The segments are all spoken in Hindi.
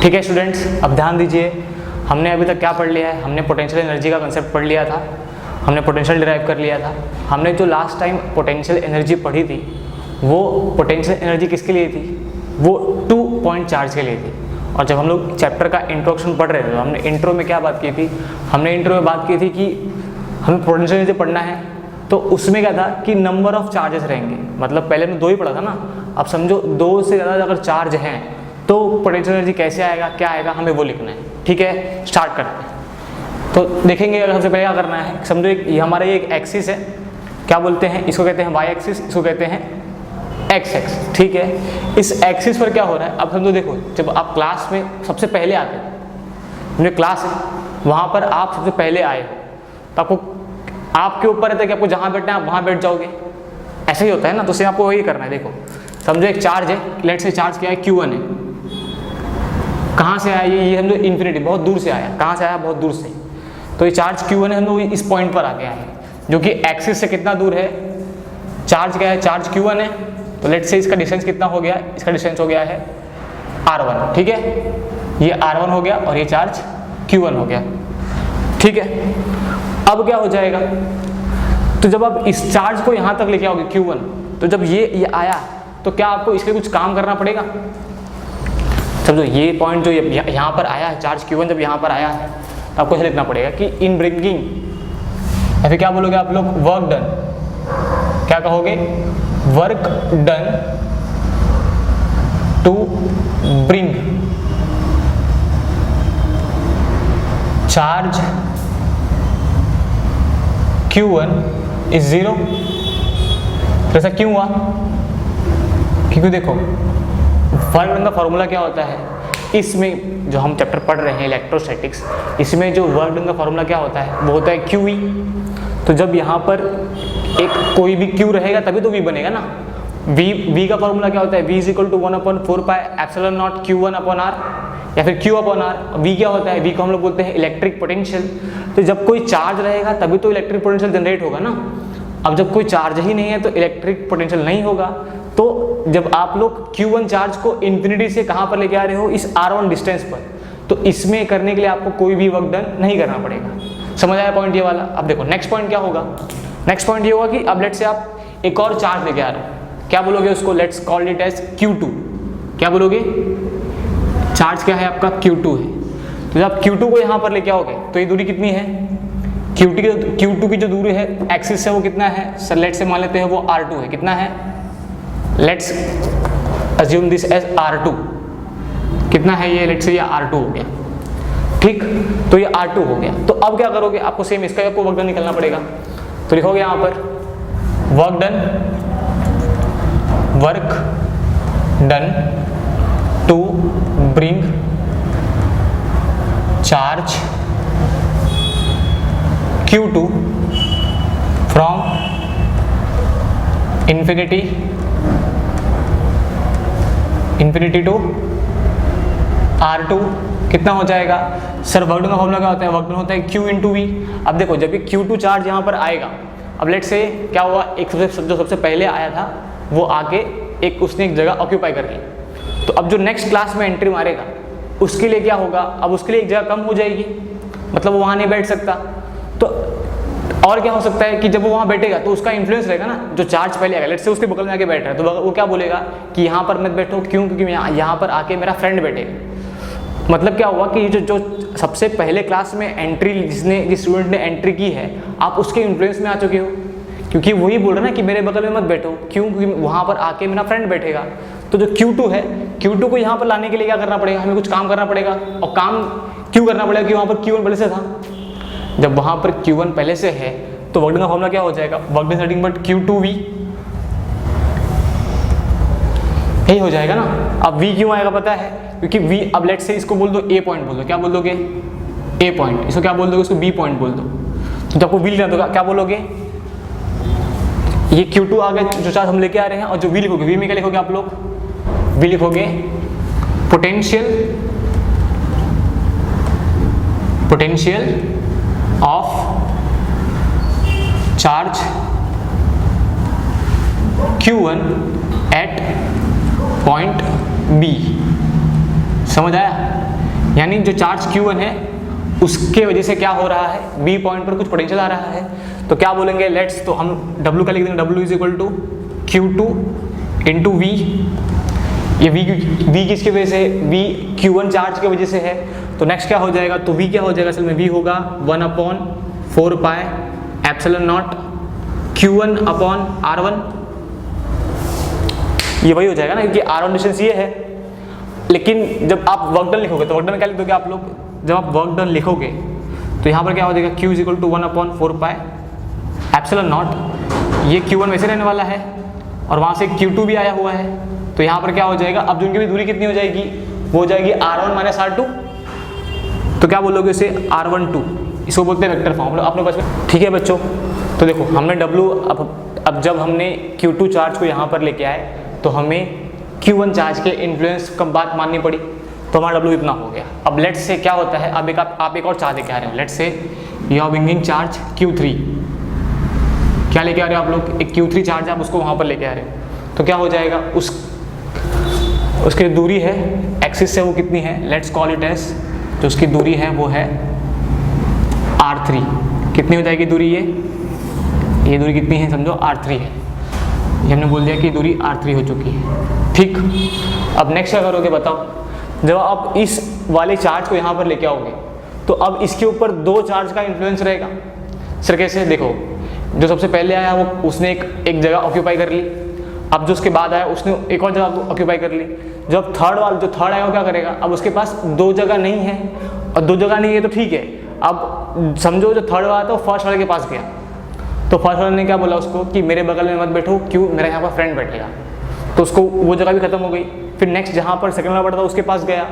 ठीक है स्टूडेंट्स, अब ध्यान दीजिए, हमने अभी तक क्या पढ़ लिया है। हमने पोटेंशियल एनर्जी का कंसेप्ट पढ़ लिया था, हमने पोटेंशियल डिराइव कर लिया था। हमने जो लास्ट टाइम पोटेंशियल एनर्जी पढ़ी थी वो पोटेंशियल एनर्जी किसके लिए थी, वो 2 पॉइंट चार्ज के लिए थी। और जब हम लोग चैप्टर का इंट्रोडक्शन पढ़ रहे थे तो हमने इंट्रो में क्या बात की थी, हमने इंट्रो में बात की थी कि हमें पोटेंशियल एनर्जी पढ़ना है तो उसमें क्या था कि नंबर ऑफ चार्जेस रहेंगे। मतलब पहले हमने 2 ही पढ़ा था ना, अब समझो 2 से ज़्यादा अगर चार्ज हैं तो पोटेंशियल एनर्जी कैसे आएगा, क्या आएगा, हमें वो लिखना है। ठीक है, स्टार्ट करते हैं। तो देखेंगे अगर सबसे पहले क्या करना है, समझो ये हमारा ये एक एक्सिस है, क्या बोलते हैं इसको, कहते हैं वाई एक्सिस, इसको कहते हैं एक्स एक्सिस। ठीक है, इस एक्सिस पर क्या हो रहा है, अब समझो देखो, जब आप क्लास में सबसे पहले आते हो, जो क्लास है वहाँ पर आप सबसे पहले आए हो तो आपको आपके ऊपर रहता है कि आपको जहाँ बैठना है आप वहाँ बैठ जाओगे, ऐसा ही होता है ना। तो उसे आपको वही करना है। देखो समझो एक चार्ज है, लेट से चार्ज क्या है, Q1 है। कहाँ से आया ये समझो इन्फिनिटी, बहुत दूर से आया। कहाँ से आया, बहुत दूर से। तो ये चार्ज Q1 है, हम लोग इस पॉइंट पर आ गया है जो कि एक्सिस से कितना दूर है, चार्ज क्या है, चार्ज Q1 है। तो लेट से इसका डिस्टेंस कितना हो गया, इसका डिस्टेंस हो गया है R1। ठीक है, ये R1 हो गया और ये चार्ज Q1 हो गया। ठीक है, अब क्या हो जाएगा, तो जब आप इस चार्ज को यहाँ तक लेके आओगे Q1, तो जब ये आया तो क्या आपको इसके कुछ काम करना पड़ेगा। समझो ये पॉइंट जो यहाँ पर आया है, चार्ज Q1 जब यहाँ पर आया है तो आपको ऐसे लिखना पड़ेगा कि इन ब्रिंगिंग, या फिर क्या बोलोगे आप लोग, वर्क डन। क्या कहोगे, work done to bring charge Q1 is 0। ऐसा क्यों हुआ, क्योंकि देखो वर्क डन का फॉर्मूला क्या होता है, इसमें जो हम चैप्टर पढ़ रहे हैं इलेक्ट्रोस्टैटिक्स, इसमें जो वर्क डन का फॉर्मूला क्या होता है, वो होता है QE। तो जब यहाँ पर एक कोई भी Q रहेगा तभी तो V बनेगा ना। V का फॉर्मूला क्या होता है, V is equal to 1/4 pi epsilon naught Q1/R, या फिर Q/R। V क्या होता है, V को हम लोग बोलते हैं इलेक्ट्रिक पोटेंशियल। तो जब कोई चार्ज रहेगा तभी तो इलेक्ट्रिक पोटेंशियल जनरेट होगा ना। अब जब कोई चार्ज ही नहीं है तो इलेक्ट्रिक पोटेंशियल नहीं होगा। तो जब आप लोग Q1 चार्ज को इन्फिनिटी से कहाँ पर लेके आ रहे हो, इस R1 डिस्टेंस पर, तो इसमें करने के लिए आपको कोई भी वर्क डन नहीं करना पड़ेगा। समझ आया पॉइंट ये वाला। अब देखो नेक्स्ट पॉइंट क्या होगा, नेक्स्ट पॉइंट ये होगा कि अब लेट से आप एक और चार्ज लेके आ रहे हो, क्या बोलोगे उसको, let's call it as Q2। क्या बोलोगे, चार्ज क्या है आपका, Q2 है। तो जब Q2 को यहाँ पर लेके आओगे तो ये दूरी कितनी है, Q2 की जो दूरी है एक्सिस से वो कितना है, सर लेट से मान लेते हैं वो R2 है। कितना है, let's assume this as R2। कितना है ये, लेट्स से ये R2 हो गया। ठीक, तो ये R2 हो गया। तो अब क्या करोगे, आपको सेम इसका आपको वर्क डन निकालना पड़ेगा। तो लिखोगे यहाँ पर work done to bring charge Q2 from infinity to R2। कितना हो जाएगा, सर वर्क डन का फॉर्मूला क्या होता है, वर्क डन होता है Q इंटू V। अब देखो जब ये Q2 चार्ज यहाँ पर आएगा, अब लेट से क्या हुआ, एक जो सबसे पहले आया था वो आके उसने एक जगह ऑक्यूपाई कर ली। तो अब जो नेक्स्ट क्लास में एंट्री मारेगा उसके लिए क्या होगा, अब उसके लिए एक जगह कम हो जाएगी, मतलब वो वहाँ नहीं बैठ सकता। तो और क्या हो सकता है कि जब वो वहाँ बैठेगा तो उसका इन्फ्लुएंस रहेगा ना, जो चार्ज पहले आएगा, लेट्स से उसके बगल में आके बैठ रहा है तो वो क्या बोलेगा कि यहाँ पर मत बैठो, क्यों, क्योंकि यहाँ पर आके मेरा फ्रेंड बैठेगा। मतलब क्या हुआ कि जो सबसे पहले क्लास में एंट्री जिस स्टूडेंट ने एंट्री की है, आप उसके इन्फ्लुएंस में आ चुके हो, क्योंकि वही बोल रहा है ना कि मेरे बगल में मत बैठो, क्यों, क्योंकि वहाँ पर आके मेरा फ्रेंड बैठेगा। तो जो Q2 है, Q2 को यहाँ पर लाने के लिए क्या करना पड़ेगा, हमें कुछ काम करना पड़ेगा। और काम क्यों करना पड़ेगा, कि वहाँ पर Q1 पहले से था। जब वहाँ पर Q1 पहले से है तो वर्क डन का फॉर्मूला क्या हो जाएगा, work done nothing but Q2V, यही हो जाएगा ना। अब V क्यों आएगा पता है, क्योंकि V, अब लेट से इसको बोल दो A पॉइंट बोल दो, क्या बोल दोगे, A पॉइंट। इसको क्या बोल दोगे, इसको B पॉइंट बोल दो। तो जब आपको V लिखना होगा क्या बोलोगे, ये Q2 आ गया जो चार्ज हम लेके आ रहे हैं, और जो V लिखोगे, V में क्या लिखोगे आप लोग, V लिखोगे potential of charge Q1 at point B। समझ आया? यानी जो चार्ज Q1 है उसके वजह से क्या हो रहा है, B पॉइंट पर कुछ पोटेंशियल आ रहा है, तो क्या बोलेंगे लेट्स, तो हम W का लिख देंगे, W is equal to Q2 into V। ये V किसकी वजह से, V Q1 चार्ज की वजह से है, तो नेक्स्ट क्या हो जाएगा, तो V क्या हो जाएगा, असल में V होगा 1/4 pi epsilon not Q1 upon R1। ये वही हो जाएगा ना, क्योंकि R1 डिस्टेंस ये है। लेकिन जब आप वर्क डन लिखोगे तो वर्क डन क्या लिख दोगे आप लोग, जब आप वर्क डन लिखोगे तो यहाँ पर क्या हो जाएगा, Q is equal to 1/4 pi epsilon naught, ये Q1 वैसे रहने वाला है और वहाँ से Q2 भी आया हुआ है, तो यहाँ पर क्या हो जाएगा, अब उनकी भी दूरी कितनी हो जाएगी, वो हो जाएगी R1 माइनस R2, तो क्या बोलोगे इसे R12, इसको बोलते हैं वेक्टर फॉर्म अपने पास में। ठीक है बच्चों, तो देखो हमने W, अब जब हमने Q2 चार्ज को यहाँ पर लेके आए तो हमें Q1 चार्ज के इन्फ्लुएंस कम बात माननी पड़ी, तो हमारा W इतना हो गया। अब लेट्स से क्या होता है, अब आप एक और चार्ज लेके आ रहे हो, let's say you are bringing charge Q3, क्या लेके आ रहे हो आप लोग, एक Q3 चार्ज है, आप उसको वहाँ पर लेके आ रहे हो, तो क्या हो जाएगा, उसकी दूरी है एक्सिस से वो कितनी है, लेट्स कॉल इट एज, जो उसकी दूरी है वो है R3। कितनी हो जाएगी दूरी, ये दूरी कितनी है समझो, R3 है, ये हमने बोल दिया कि दूरी R3 हो चुकी है। ठीक, अब नेक्स्ट क्या करोगे बताओ, जब आप इस वाले चार्ज को यहाँ पर लेके आओगे तो अब इसके ऊपर दो चार्ज का इन्फ्लुएंस रहेगा। सर कैसे, देखो जो सबसे पहले आया वो उसने एक जगह ऑक्यूपाई कर ली, अब जो उसके बाद आया उसने एक और जगह ऑक्यूपाई कर ली, जब थर्ड आया वो क्या करेगा, अब उसके पास दो जगह नहीं है, और दो जगह नहीं है तो ठीक है, अब समझो जो थर्ड वाला था वो फर्स्ट वाले के पास गया, तो फर्स्ट वाले ने क्या बोला उसको कि मेरे बगल में मत बैठो, क्यों, मेरा यहाँ पर फ्रेंड बैठेगा, तो उसको वो जगह भी खत्म हो गई। फिर नेक्स्ट जहाँ पर सेकंड वाला बैठा था उसके पास गया,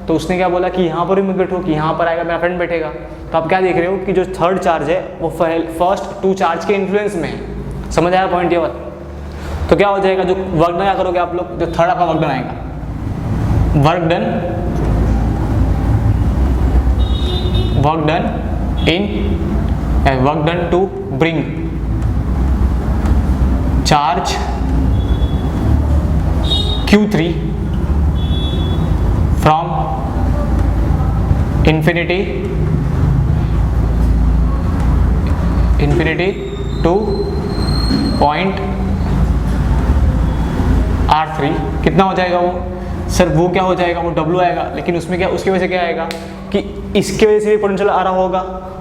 तो उसने क्या बोला कि यहाँ पर भी मत बैठो, कि यहाँ पर आएगा मेरा फ्रेंड बैठेगा। तो आप क्या देख रहे हो कि जो थर्ड चार्ज है वो फर्स्ट टू चार्ज के इन्फ्लुएंस में है। समझ आया पॉइंट ये बात? तो क्या हो जाएगा, जो वर्क डन क्या करोगे आप लोग, जो थर्ड आपका वर्क डन आएगा, work done to bring charge Q3 from infinity to point R3, कितना हो जाएगा वो, सर वो क्या हो जाएगा, वो W आएगा, लेकिन उसमें क्या, उसकी वजह से क्या आएगा कि इसके वजह से भी पोटेंशियल आ रहा होगा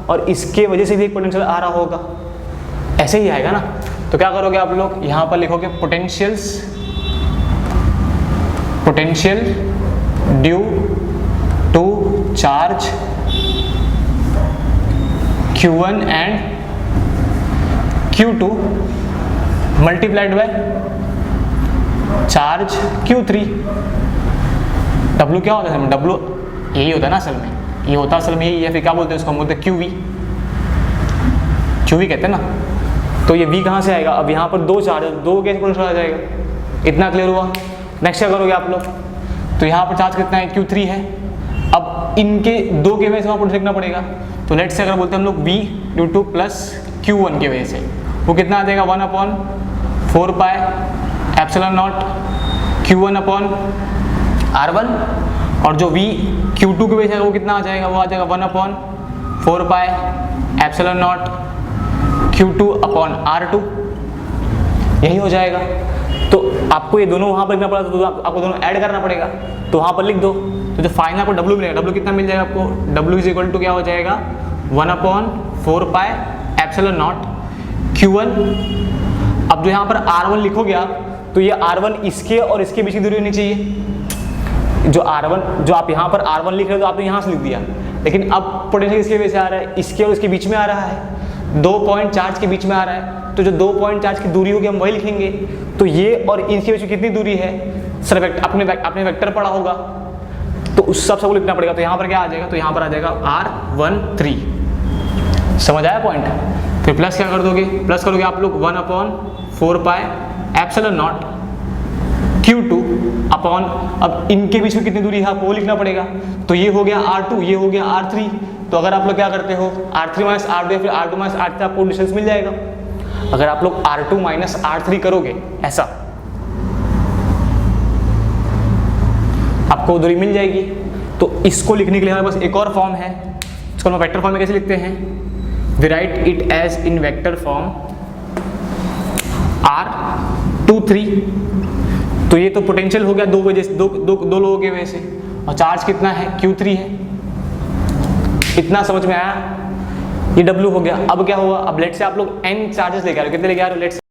और इसके वजह से भी पोटेंशियल आ रहा होगा, ऐसे ही आएगा ना। तो क्या करोगे आप लोग, यहाँ पर लिखोगे potential due to charge Q1 and Q2 multiplied by charge Q3। W क्या होता है, W यही होता है ना असल में, ये होता है असल में यही है, फिर क्या बोलते हैं उसको, हम बोलते हैं QV कहते हैं ना। तो ये V कहाँ से आएगा, अब यहाँ पर दो चार्ज, दो कैसे पोटेंशियल आ जाएगा, इतना क्लियर हुआ। नेक्स्ट क्या करोगे आप लोग, तो यहाँ पर चार्ज कितना है, Q3 है, अब इनके दो के वजह से वहाँ पोटेंशियल लिखना पड़ेगा, तो लेट्स से अगर बोलते हैं हम लोग V due two plus Q1 की वजह से, वो कितना आ जाएगा 1/4 pi epsilon not Q1 upon R1, और जो V Q2 की वजह से वो कितना आ जाएगा, वो आ जाएगा 1/4 pi epsilon not Q2 upon R2, यही हो जाएगा। तो आपको ये दोनों वहाँ पर लिखना पड़ा, तो आपको दोनों ऐड करना पड़ेगा, तो वहाँ पर लिख दो, तो जो फाइनल आपको W मिलेगा, W कितना मिल जाएगा आपको, W इज इक्वल टू क्या हो जाएगा 1/4 पाई एप्सिलॉन नॉट Q1। अब जो यहाँ पर R1 लिखोगे आप, तो ये R1 इसके और इसके बीच की दूरी होनी चाहिए। जो R1 जो आप यहाँ पर R1 लिख रहे हो तो आपने यहाँ से लिख दिया, लेकिन अब पोटेंशियल इसके वजह से आ रहा है, इसके और इसके बीच में आ रहा है, दो पॉइंट चार्ज के बीच में आ रहा है, तो जो दो पॉइंट चार्ज की दूरी होगी हम वही लिखेंगे। तो ये और इनके बीच में कितनी दूरी है, सर आपने वेक्टर पढ़ा होगा, तो उस सब लिखना पड़ेगा। तो यहाँ पर क्या आ जाएगा, तो यहाँ पर आ जाएगा R13। समझ आया पॉइंट? फिर प्लस क्या कर दोगे, प्लस करोगे आप लोग 1/4 pi epsilon not Q2 upon, अब इनके बीच में कितनी दूरी है आपको वो लिखना पड़ेगा, तो ये हो गया R2, ये हो गया R3। तो अगर आप लोग क्या करते हो, R3 माइनस R2 या फिर R2 माइनस R3 आपको डिस्टेंस मिल जाएगा। अगर आप लोग R2 माइनस R3 करोगे ऐसा, आपको दूरी मिल जाएगी। तो इसको लिखने के लिए हमारे पास एक और फॉर्म है, इसको हम वेक्टर फॉर्म में कैसे लिखते हैं, we write it as in vector form R23। तो ये तो पोटेंशियल हो गया दो वजह से, दो लोगों की वजह से, और चार्ज कितना है, Q3 है। इतना समझ में आया, ये W हो गया। अब क्या हुआ, अब लेट से आप लोग N चार्जेस लेके आ रहे हो, कितने लेके आ रहे हो, लेट से